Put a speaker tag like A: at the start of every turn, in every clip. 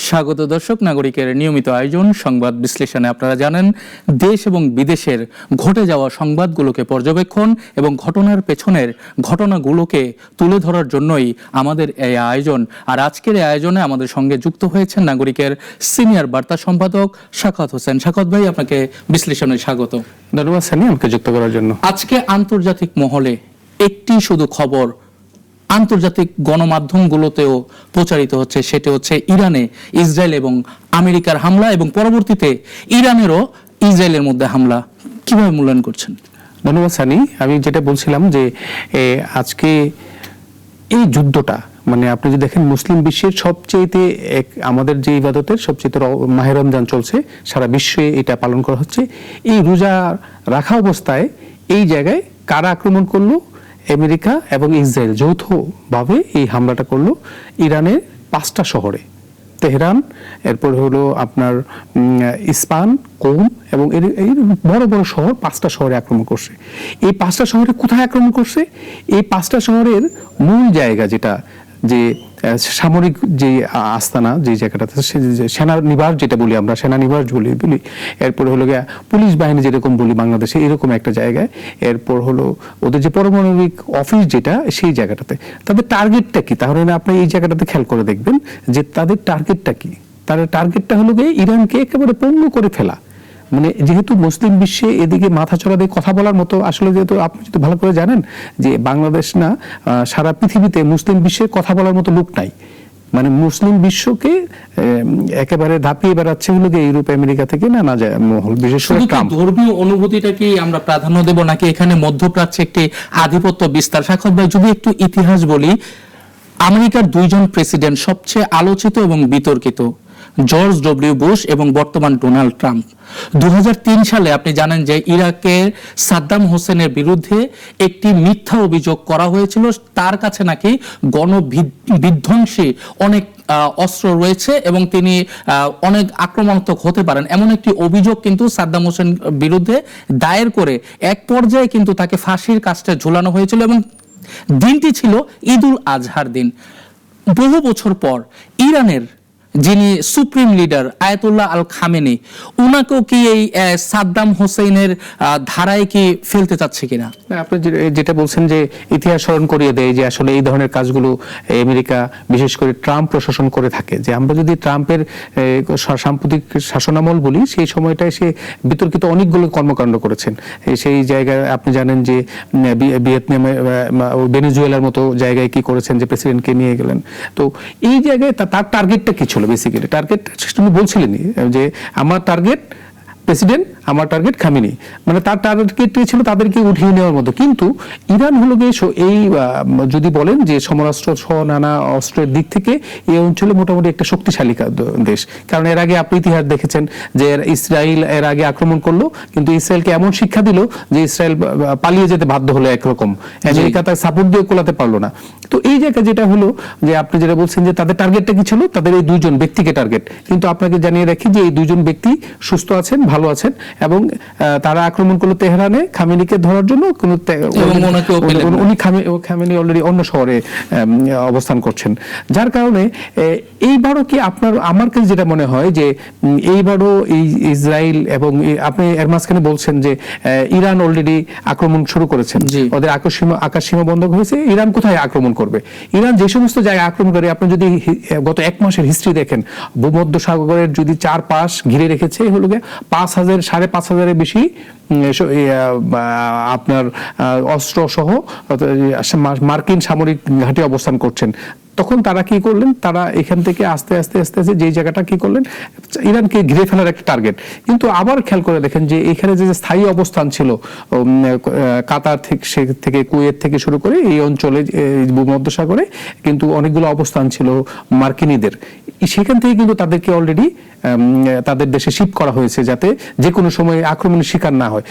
A: স্বাগত দর্শক, নাগরিকের নিয়মিত আয়োজন সংবাদ বিশ্লেষণে আপনারা জানেন দেশ এবং বিদেশের ঘটে যাওয়া সংবাদগুলোকে পর্যবেক্ষণ এবং ঘটনার পেছনের ঘটনাগুলোকে তুলে ধরার জন্যই আমাদের এই আয়োজন। আর আজকের এই আয়োজনে আমাদের সঙ্গে যুক্ত হয়েছেন নাগরিকের সিনিয়র বার্তা সম্পাদক সাখাওয়াত হোসেন। সাখাওয়াত ভাই, আপনাকে বিশ্লেষণে স্বাগত।
B: ধন্যবাদ সানি, আমাকে যুক্ত করার জন্য।
A: আজকে আন্তর্জাতিক মহলে একটি শুধু খবর আন্তর্জাতিক গণমাধ্যমগুলোতেও প্রচারিত হচ্ছে, সেটা হচ্ছে ইরানে ইসরায়েল এবং আমেরিকার হামলা এবং পরবর্তীতে ইরানেরও ইসরায়েলের মধ্যে হামলা। কিভাবে মূল্যায়ন করছেন?
B: ধন্যবাদ সানি। আমি যেটা বলছিলাম যে আজকে এই যুদ্ধটা, মানে আপনি যদি দেখেন মুসলিম বিশ্বের সবচেয়ে আমাদের যে ইবাদতের সবচেয়ে মাহে রমজান চলছে, সারা বিশ্বে এটা পালন করা হচ্ছে। এই রোজা রাখা অবস্থায় এই জায়গায় কারা আক্রমণ করলো? আমেরিকা এবং ইসরায়েল যৌথভাবে এই হামলাটা করলো ইরানের 5টা শহরে। তেহরান, এরপরে হলো আপনার ইস্পাহান, কোম এবং এই বড় বড় শহর, 5টা শহরে আক্রমণ করছে। এই 5টা শহরে কোথায় আক্রমণ করছে? এই 5টা শহরের মূল জায়গা যেটা, যে সামরিক যে আস্তানা, যে জায়গাটাতে সেনানিবাস যেটা বলি আমরা, সেনানিবাস বলি, এরপর হলো গিয়া পুলিশ বাহিনী যেরকম বলি বাংলাদেশে, এরকম একটা জায়গায়। এরপর হলো ওদের যে পারমাণবিক অফিস যেটা, সেই জায়গাটাতে। তাদের টার্গেটটা কি? তাহলে আপনি এই জায়গাটাতে খেয়াল করে দেখবেন যে তাদের টার্গেটটা কি। তাদের টার্গেটটা হলো গিয়ে ইরানকে একেবারে পঙ্গু করে ফেলা। মানে যেহেতু মুসলিম বিশ্বে এদিকে মাথা চড়া দিয়ে কথা বলার মতো, আসলে যেহেতু আপনি যদি ভালো করে জানেন যে বাংলাদেশ না, সারা পৃথিবীতে মুসলিম বিশ্বে কথা বলার মতো লোক নাই। মানে মুসলিম বিশ্বকে একেবারে ধাপিয়ে বেড়াচ্ছে হলো গিয়ে ইউরোপ আমেরিকা থেকে নানা মহল, বিশেষ করে
A: ধর্মীয় অনুভূতিটা কি আমরা প্রাধান্য দেব, নাকি এখানে মধ্যপ্রাচ্যে একটি আধিপত্য বিস্তার? সাখাওয়াত ভাই, যদি একটু ইতিহাস বলি, আমেরিকার 2 জন প্রেসিডেন্ট সবচেয়ে আলোচিত এবং বিতর্কিত, জর্জ ডব্লিউ বুশ এবং বর্তমান ডোনাল্ড ট্রাম্প। 2003 সালে আপনি জানেন যে ইরাকের সাদ্দাম হোসেনের বিরুদ্ধে একটি মিথ্যা অভিযোগ করা হয়েছিল। তার কাছে নাকি গণবিধ্বংসী অনেক অস্ত্র রয়েছে এবং তিনি অনেক আক্রমণাত্মক হতে পারেন, এমন একটি অভিযোগ কিন্তু সাদ্দাম হোসেন বিরুদ্ধে দায়ের করে এক পর্যায়ে কিন্তু তাকে ফাঁসির কাস্টে ঝুলানো হয়েছিল এবং দিনটি ছিল ঈদুল আজহার দিন। বহু বছর পর ইরানের যিনি সুপ্রিম লিডার আয়াতুল্লাহ আল খামেনি, উনাকেও কি এই সাদ্দাম হোসেনের ধারায় কি ফেলতে চাচ্ছে কিনা?
B: আপনি যেটা বলছেন যে ইতিহাস স্মরণ করিয়ে দেয় যে আসলে এই ধরনের কাজগুলো আমেরিকা, বিশেষ করে ট্রাম্প প্রশাসন করে থাকে। যে আমরা যদি ট্রাম্পের সাম্প্রতিক শাসনামল বলি, সেই সময়টায় সে বিতর্কিত অনেকগুলো কর্মকাণ্ড করেছেন। সেই জায়গায় আপনি জানেন যে ভিয়েতনামে, ভেনেজুয়েলার মতো জায়গায় কি করেছেন, যে প্রেসিডেন্টকে নিয়ে গেলেন। তো এই জায়গায় তার টার্গেটটা কি ছিল? বেসিক্যালি টার্গেট তুমি বলছিলেনই যে আমার টার্গেট প্রেসিডেন্ট, আমার টার্গেট খামেনি। মানে তার টার্গেট ছিল তাদেরকে উঠিয়ে নেওয়ার মতো। কিন্তু ইরান হলো গিয়ে এই যদি বলেন যে সমরাস্ত্র সহ নানা অস্ত্রের দিক থেকে এই অঞ্চলে মোটামুটি একটা শক্তিশালী দেশ। কারণ এর আগে আপনি ইতিহাস দেখেছেন যে ইসরায়েল এর আগে আক্রমণ করলো, কিন্তু ইসরায়েলকে এমন শিক্ষা দিল যে ইসরায়েল পালিয়ে যেতে বাধ্য হলো একরকম। আমেরিকা তার সাপোর্ট দিয়ে কোলাতে পারলো না। তো এই জায়গা যেটা হলো যে আপনি যেটা বলছেন যে তাদের টার্গেটটা কি ছিল, তাদের এই 2 জন ব্যক্তিকে টার্গেট। কিন্তু আপনাকে জানিয়ে রাখি যে এই 2 জন ব্যক্তি সুস্থ আছেন, ভালো আছেন, এবং তারা আক্রমণ করলো তেহরানে খামেনিকে ধরার জন্য। উনি খামেনি অলরেডি অন্য শহরে অবস্থান করছেন, যার কারণে এইবারও কি আমার কাছে যেটা মনে হয় যে এইবারও এই ইসরায়েল এবং আপনি এর মাঝখানে বলছেন যে ইরান অলরেডি আক্রমণ শুরু করেছেন, ওদের আকাশ সীমা বন্ধ হয়েছে। ইরান কোথায় আক্রমণ করবে? ইরান যে সমস্ত জায়গায় আক্রমণ করে, আপনি যদি গত 1 মাসের হিস্ট্রি দেখেন, ভূমধ্য সাগরের যদি 4 পাশ ঘিরে রেখেছে হলো গিয়ে 5,000-5,500-এর বেশি আপনার অস্ত্র সহ মার্কিন সামরিক ঘাঁটি অবস্থান করছেন। তখন তারা কি করলেন? তারা এখান থেকে আস্তে আস্তে যেই জায়গাটা কি করলেন, ইরানকে ঘিরে ফেলার একটা টার্গেট। কিন্তু আবার খেয়াল করে দেখেন যে এখানে যে স্থায়ী অবস্থান ছিল কাতার থেকে কুয়েত থেকে শুরু করে এই অঞ্চলে ভূমধ্যসাগরে কিন্তু অনেকগুলো অবস্থান ছিল মার্কিনীদের। সেখান থেকে কিন্তু তাদেরকে অলরেডি তাদের দেশে শিফট করা হয়েছে, যাতে যে কোনো সময় আক্রমণের শিকার না হয়।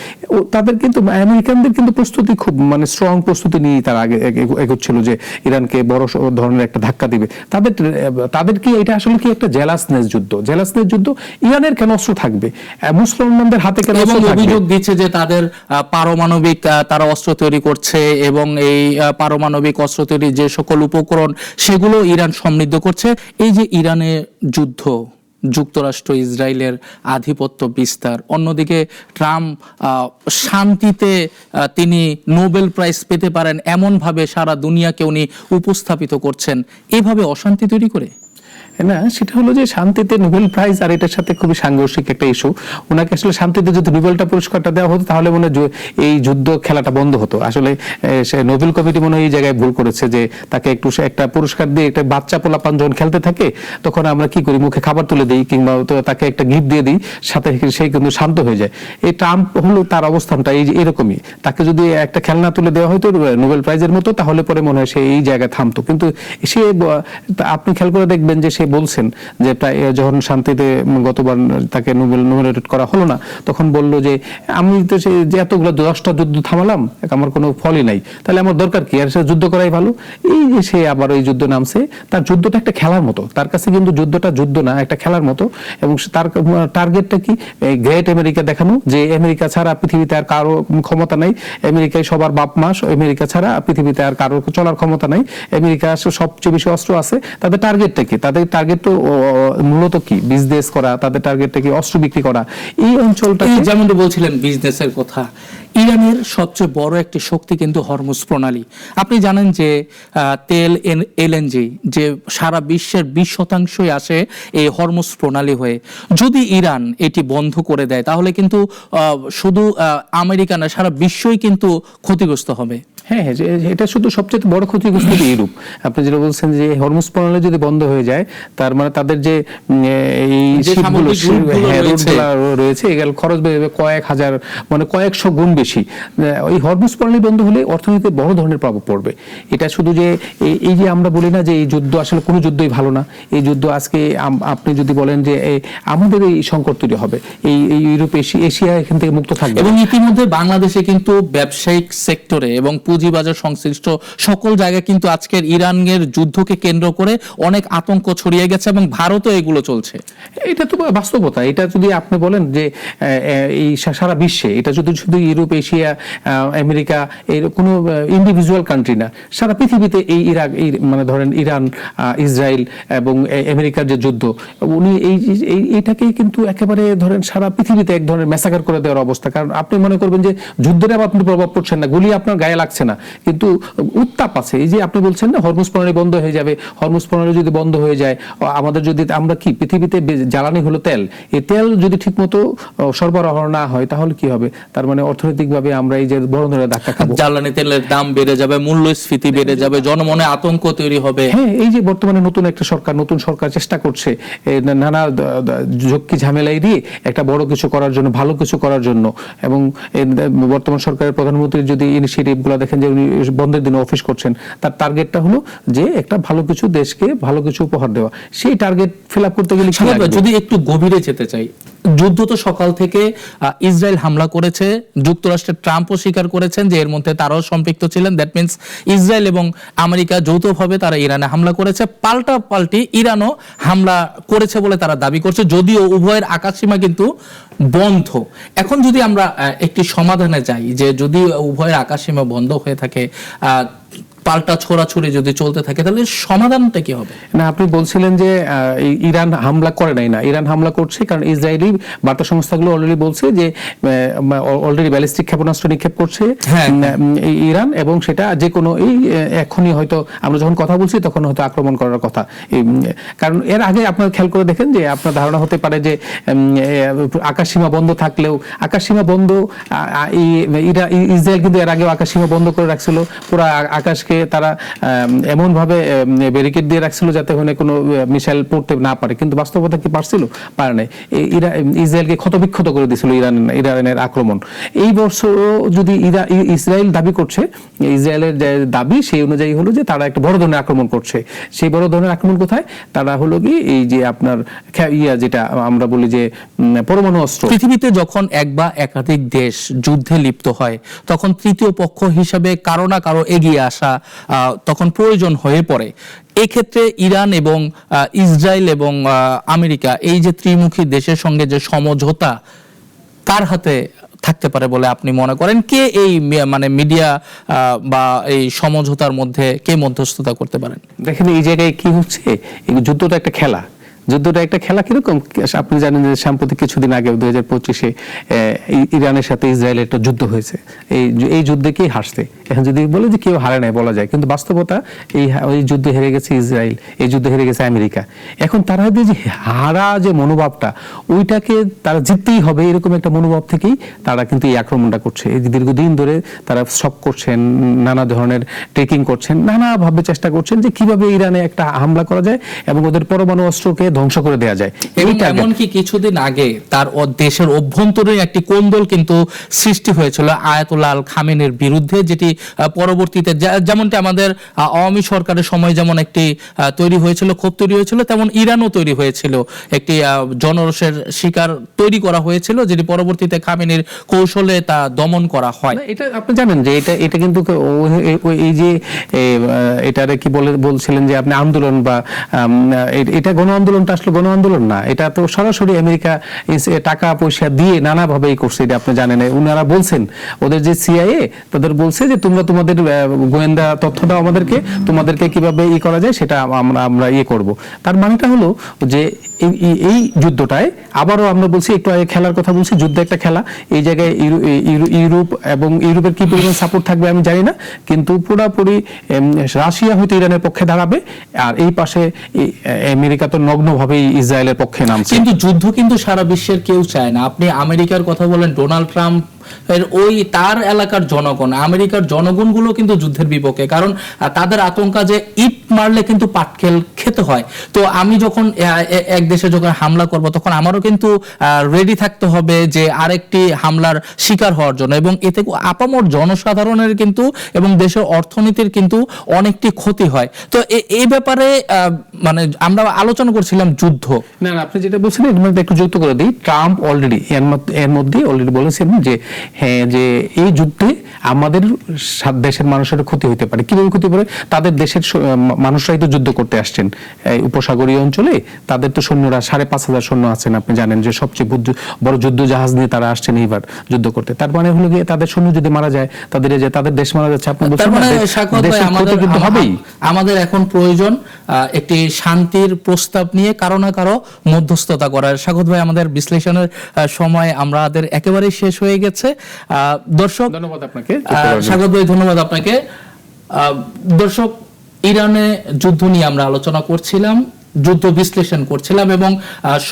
B: তাদের কিন্তু আমেরিকানদের কিন্তু প্রস্তুতি খুব, মানে স্ট্রং প্রস্তুতি নিয়ে তারা আগে এগোচ্ছিল যে ইরানকে বড় ধরনের একটা একটা ধাক্কা দিবে। তাদের কি এটা আসলে কি একটা জেলাসনেস যুদ্ধ? ইরানের কেন অস্ত্র থাকবে, মুসলমানদের হাতে কেন
A: এবং
B: অস্ত্র থাকবে?
A: অভিযোগ দিচ্ছে যে তাদের পারমাণবিক তারা অস্ত্র তৈরি করছে এবং এই পারমাণবিক অস্ত্র তৈরির যে সকল উপকরণ সেগুলো ইরান সমৃদ্ধ করছে। এই যে ইরানের যুদ্ধ, যুক্তরাষ্ট্র ইসরায়েলের আধিপত্য বিস্তার, অন্যদিকে ট্রাম্প শান্তিতে তিনি নোবেল প্রাইজ পেতে পারেন এমন ভাবে সারা দুনিয়াকে উনি উপস্থাপিত করছেন, এভাবে অশান্তি তৈরি করে
B: না, সেটা হলো যে শান্তিতে নোবেল প্রাইজ আর এটার সাথে খুবই সাংঘর্ষিক একটা ইস্যু। ওনাকে আসলে শান্তিতে যদি নোবেলটা পুরস্কারটা দেওয়া হতো তাহলে মনে হয় এই যুদ্ধ খেলাটা বন্ধ হতো। আসলে সে নোবেল কমিটি মনে হয় এই জায়গায় ভুল করেছে যে তাকে একটু একটা পুরস্কার দিয়ে, একটা বাচ্চা পোলাপান যখন খেলতে থাকে তখন আমরা কি করি, মুখে খাবার তুলে দিই কিংবা তো তাকে একটা গিফট দিয়ে দিই, সাথে সে কিন্তু শান্ত হয়ে যায়। এই ট্রাম্প হলো তার অবস্থানটা এই যে এরকমই। তাকে যদি একটা খেলনা তুলে দেওয়া হয়তো নোবেল প্রাইজের মতো তাহলে পরে মনে হয় সে এই জায়গায় থামতো। কিন্তু সে, আপনি খেয়াল করে দেখবেন যে সে বলছেন যে প্রায় যখন শান্তিতে গতবার তাকে নমিনেটেড করা হলো না তখন বলল যে আমি তো যে এতগুলো 10টা যুদ্ধ থামালাম, আমার কোনো ফলই নাই, তাহলে আমার দরকার কি, আর সে যুদ্ধ করাই ভালো। এই যে সে আবার ওই যুদ্ধ নামছে, তার যুদ্ধটা একটা খেলার মতো, তার কাছে কিন্তু যুদ্ধটা যুদ্ধ না, একটা খেলার মতো। এবং তার টার্গেটটা কি, গ্রেট আমেরিকা দেখানো, যে আমেরিকা ছাড়া পৃথিবীতে আর কারো ক্ষমতা নাই, আমেরিকায় সবার বাপ মাস, আমেরিকা ছাড়া পৃথিবীতে আর কারো চলার ক্ষমতা নাই, আমেরিকা সবচেয়ে বেশি অস্ত্র আছে। তাদের টার্গেটটা কি, তাদের টার্গেট তো মূলত কি, বিজনেস করা, তাদের টার্গেটটা কি অস্ত্র বিক্রি করা। এই অঞ্চলটা
A: যেমন বলছিলেন বিজনেসের কথা, ইরানের সবচেয়ে বড় একটি শক্তি কিন্তু হরমুজ প্রণালী। আপনি জানেন যে তেল, এলএনজি যে সারা বিশ্বের 20% আসে এই হরমুজ প্রণালী হয়ে। যদি ইরান এটি বন্ধ করে দেয় তাহলে কিন্তু শুধু আমেরিকা না, সারা বিশ্বই কিন্তু ক্ষতিগ্রস্ত হবে।
B: হ্যাঁ, এটা শুধু সবচেয়ে বড় ক্ষতিগ্রস্ত ইউরোপ। আপনি যেটা বলছেন যে হরমুজ প্রণালী যদি বন্ধ হয়ে যায়, তার মানে তাদের যে এই শিপগুলো রয়েছে এগুলো খরচ বেড়ে যাবে কয়েক হাজার, মানে কয়েকশো গুণ বেশি। ওই হরমুজ প্রণালী বন্ধ হলে অর্থনীতিতে বড় ধরনের প্রভাব পড়বে। এটা শুধু যে এই যে আমরা বলি না যে এই যুদ্ধ, আসলে কোনো যুদ্ধই ভালো না। এই যুদ্ধ আজকে আপনি যদি বলেন যে আমাদের এই সংকট তৈরি হবে, এই ইউরোপ এশিয়া এখান থেকে মুক্ত থাকবে।
A: এবং ইতিমধ্যে বাংলাদেশে কিন্তু ব্যবসায়িক সেক্টরে এবং পুঁজিবাজার সংশ্লিষ্ট সকল জায়গায় কিন্তু আজকের ইরানের যুদ্ধকে কেন্দ্র করে অনেক আতঙ্ক ছড়িয়ে গেছে এবং ভারতও এগুলো চলছে।
B: এটা তো বাস্তবতা। এটা যদি আপনি বলেন যে এই সারা বিশ্বে, এটা যদি শুধু ইউরোপ, এশিয়া, আমেরিকা এর কোনো ইন্ডিভিজুয়াল কান্ট্রি না, সারা পৃথিবীতে এই ইরাক, মানে ধরেন ইরান, ইসরায়েল এবং আমেরিকার যে যুদ্ধ, উনি এইটাকে কিন্তু একেবারে ধরেন সারা পৃথিবীতে এক ধরনের ম্যাসাকার করে দেওয়ার অবস্থা। কারণ আপনি মনে করবেন যে যুদ্ধের আপনি প্রভাব পড়ছেন না, গুলি আপনার গায়ে লাগছে না, কিন্তু উত্তাপ আছে। এই যে আপনি বলছেন না হরমুজ প্রণালী বন্ধ হয়ে যাবে, হরমুজ প্রণালী যদি বন্ধ হয়ে যায়, আমাদের যদি আমরা কি পৃথিবীতে জ্বালানি হলো তেল, এই তেল যদি ঠিকমতো সরবরাহ না হয় তাহলে কি হবে? তার মানে অর্থনৈতিকভাবে আমরা এই যে বড় ধরনের ধাক্কা খাবো,
A: জ্বালানি তেলের দাম বেড়ে যাবে, মূল্যস্ফীতি বেড়ে যাবে, জনমনে আতঙ্ক তৈরি হবে।
B: হ্যাঁ, এই যে বর্তমানে নতুন সরকার চেষ্টা করছে নানা ঝক্কি ঝামেলাই দিয়ে একটা বড় কিছু করার জন্য, ভালো কিছু করার জন্য। এবং বর্তমান সরকারের প্রধানমন্ত্রীর যদি ইনিশিয়েটিভ গুলো দেখেন যে উনি বন্ধের দিনে অফিস করছেন, তার টার্গেটটা হলো যে একটা ভালো কিছু, দেশকে ভালো কিছু উপহার দেওয়া। সেই টার্গেট ফিল আপ করতে গেলে
A: যদি একটু গভীরে যেতে চাই, যুদ্ধ তো সকাল থেকে ইসরায়েল হামলা করেছে, যুক্তরাষ্ট্রের ট্রাম্পও স্বীকার করেছেন যে এর মধ্যে তারাও সম্পৃক্ত ছিলেন। দ্যাট মিনস ইসরায়েল এবং আমেরিকা যৌথভাবে তারা ইরানে হামলা করেছে। পাল্টাপাল্টি ইরানও হামলা করেছে বলে তারা দাবি করছে, যদিও উভয়ের আকাশসীমা কিন্তু বন্ধ। এখন যদি আমরা একটি সমাধানে যাই, যে যদি উভয়ের আকাশসীমা বন্ধ হয়ে থাকে, পাল্টা ছোড়াছুড়ি যদি চলতে থাকে, তাহলে সমাধানটা কি হবে?
B: না, আপনি বলছিলেন যে ইরান হামলা করে নাই, না, ইরান হামলা করছে কারণ ইসরায়েলি বার্তা সংস্থাগুলো অলরেডি বলছে যে অলরেডি ব্যালিস্টিক ক্ষেপণাস্ত্র নিক্ষেপ করছে ইরান, এবং সেটা যে কোনো এখনই হয়তো আমরা যখন কথা বলছি তখন হয়তো আক্রমণ করার কথা। কারণ এর আগে আপনার খেয়াল করে দেখেন যে আপনার ধারণা হতে পারে যে আকাশসীমা বন্ধ থাকলেও, আকাশসীমা বন্ধ, ইসরায়েল কিন্তু এর আগেও আকাশসীমা বন্ধ করে রাখছিল, পুরো আকাশকে তারা এমন ভাবে ব্যারিকেড দিয়ে রাখছিল যাতে ওখানে কোনো মিসাইল পড়তে না পারে। কিন্তু বাস্তবতা কি পারছিল? পারে নাই। ইসরায়েলকে ক্ষতবিক্ষত করে দিয়েছিল ইরানের আক্রমণ। এই বছর যদি ইসরায়েল দাবি করছে, ইসরায়েলের যে দাবি সেই অনুযায়ী হলো যে তারা একটা বড় ধরনের আক্রমণ করছে। সেই বড় ধরনের আক্রমণ কোথায়? তারা হলো কি এই যে আপনার যেটা আমরা বলি যে পরমাণু অস্ত্র।
A: পৃথিবীতে যখন এক বা একাধিক দেশ যুদ্ধে লিপ্ত হয় তখন তৃতীয় পক্ষ হিসাবে কারো না কারো এগিয়ে আসা তখন প্রয়োজন হয়ে পড়ে। এক্ষেত্রে ইরান এবং ইসরায়েল এবং আমেরিকা এই যে ত্রিমুখী দেশের সঙ্গে যে সমঝোতা কার হাতে থাকতে পারে বলে আপনি মনে করেন? কে এই মানে মিডিয়া বা এই সমঝোতার মধ্যে কে মধ্যস্থতা করতে পারেন?
B: দেখেন এই জায়গায় কি হচ্ছে, এই যুদ্ধটা একটা খেলা। যুদ্ধটা একটা খেলা কিরকম, আপনি জানেন যে সাম্প্রতিক কিছুদিন আগে 2025-এ ইরানের সাথে ইসরায়েলের একটা যুদ্ধ হয়েছে। এই যুদ্ধে কে হারছে? এখন যদি বলে যে কেউ হারে নাই বলা যায়, কিন্তু বাস্তবতা এই যুদ্ধে হেরে গেছে ইসরায়েল, এই যুদ্ধে হেরে গেছে আমেরিকা। এখন তারা যে হারা যে মনোভাবটা, ওইটাকে তারা জিততেই হবে এরকম একটা মনোভাব থেকেই তারা কিন্তু এই আক্রমণটা করছে। এই দীর্ঘদিন ধরে তারা শক করছেন, নানা ধরনের ট্রেকিং করছেন, নানাভাবে চেষ্টা করছেন যে কিভাবে ইরানে একটা হামলা করা যায় এবং ওদের পরমাণু অস্ত্রকে ধ্বংস করে দেওয়া যায়।
A: এমনকি কিছুদিন আগে তার দেশের অভ্যন্তরীণ একটি কোন্দল কিন্তু সৃষ্টি হয়েছিল আয়াতুল্লাহ আল খামেনির বিরুদ্ধে, যেটি পরবর্তীতে যেমনটি আমাদের আওয়ামী সরকারের সময় যেমন একটি তৈরি হয়েছিল, ক্ষোভ তৈরি হয়েছিল, তেমন ইরানও তৈরি হয়েছিল, একটি জনরোষের শিকার তৈরি করা হয়েছিল, যেটি পরবর্তীতে খামেনির কৌশলে তা দমন করা হয়।
B: এটা আপনি জানেন যে এটা কিন্তু এই যে এটারে কি বলছিলেন যে আপনি আন্দোলন বা এটা গণ আন্দোলনটা আসলে গণ আন্দোলন না, এটা তো সরাসরি আমেরিকা টাকা পয়সা দিয়ে নানাভাবেই করছে। এটা আপনি জানেন, উনারা বলছেন ওদের যে সিআইএ তাদের বলছে যে তোমরা তোমাদের গোয়েন্দা তথ্য দাও আমাদেরকে, তোমাদেরকে কিভাবে করা যায় সেটা আমরা করব। তার মানেটা হলো যে এই যুদ্ধটায় আবারও আমরা বলছি, একটু আগে খেলার কথা বলছি, যুদ্ধ একটা খেলা। এই জায়গায় ইউরোপ এবং ইউরোপের কি পরিমাণ সাপোর্ট থাকবে আমি জানি না, কিন্তু পুরোপুরি রাশিয়া হয়তো ইরানের পক্ষে দাঁড়াবে, আর এই পাশে আমেরিকা তো নগ্নভাবেই ইসরায়েলের পক্ষে নামছে।
A: কিন্তু যুদ্ধ কিন্তু সারা বিশ্বের কেউ চায় না। আপনি আমেরিকার কথা বলেন, ডোনাল্ড ট্রাম্প ওই তার এলাকার জনগণ, আমেরিকার জনগণগুলো কিন্তু যুদ্ধের বিপক্ষে, কারণ তাদের আতঙ্কা যে ইট মারলে কিন্তু পাটকেল খেতে হয়। তো আমি যখন এক দেশে যখন হামলা করব তখন আমারও কিন্তু রেডি থাকতে হবে যে আরেকটি হামলার শিকার হওয়ার জন্য, এবং এতে আপামর জনসাধারণের কিন্তু এবং দেশের অর্থনীতির কিন্তু অনেকটি ক্ষতি হয়। তো এই ব্যাপারে মানে আমরা আলোচনা করছিলাম যুদ্ধ।
B: না, আপনি যেটা বলছেন এর মধ্যে একটু যুক্ত করে দিই। ট্রাম্প অলরেডি এর মধ্যে অলরেডি বলেছেন যে হ্যাঁ, যে এই যুদ্ধে আমাদের দেশের মানুষের ক্ষতি হতে পারে। কিভাবে ক্ষতি পারে? তাদের দেশের মানুষরাই তো যুদ্ধ করতে আসছেন এই উপসাগরীয় অঞ্চলে, তাদের তো সৈন্যরা 5,500 সৈন্য আছেন। আপনি জানেন যে সবচেয়ে বড় যুদ্ধ জাহাজ নিয়ে তারা আসছেন এইবার যুদ্ধ করতে। তার মানে হলো গিয়ে তাদের সৈন্য যদি মারা যায়, তাদের দেশ মারা যাচ্ছে। আপনি বলছেন
A: আমাদের এখন প্রয়োজন একটি শান্তির প্রস্তাব নিয়ে কারো না কারো মধ্যস্থতা করার। স্বাগত ভাই, আমাদের বিশ্লেষণের সময় আমাদের একেবারে শেষ হয়ে গেছে। দর্শক,
B: ধন্যবাদ আপনাকে।
A: স্বাগত ভাই, ধন্যবাদ আপনাকে। দর্শক, ইরানে যুদ্ধ নিয়ে আমরা আলোচনা করছিলাম, যুদ্ধ বিশ্লেষণ করছিলাম, এবং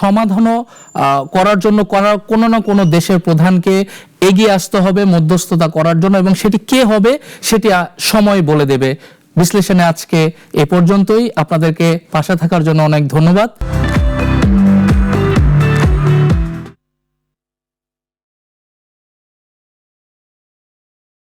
A: সমাধানও করার জন্য কোনো না কোনো দেশের প্রধানকে এগিয়ে আসতে হবে মধ্যস্থতা করার জন্য, এবং সেটি কে হবে সেটি সময় বলে দেবে। বিশ্লেষণে আজকে এ পর্যন্তই। আপনাদেরকে পাশে থাকার জন্য অনেক ধন্যবাদ।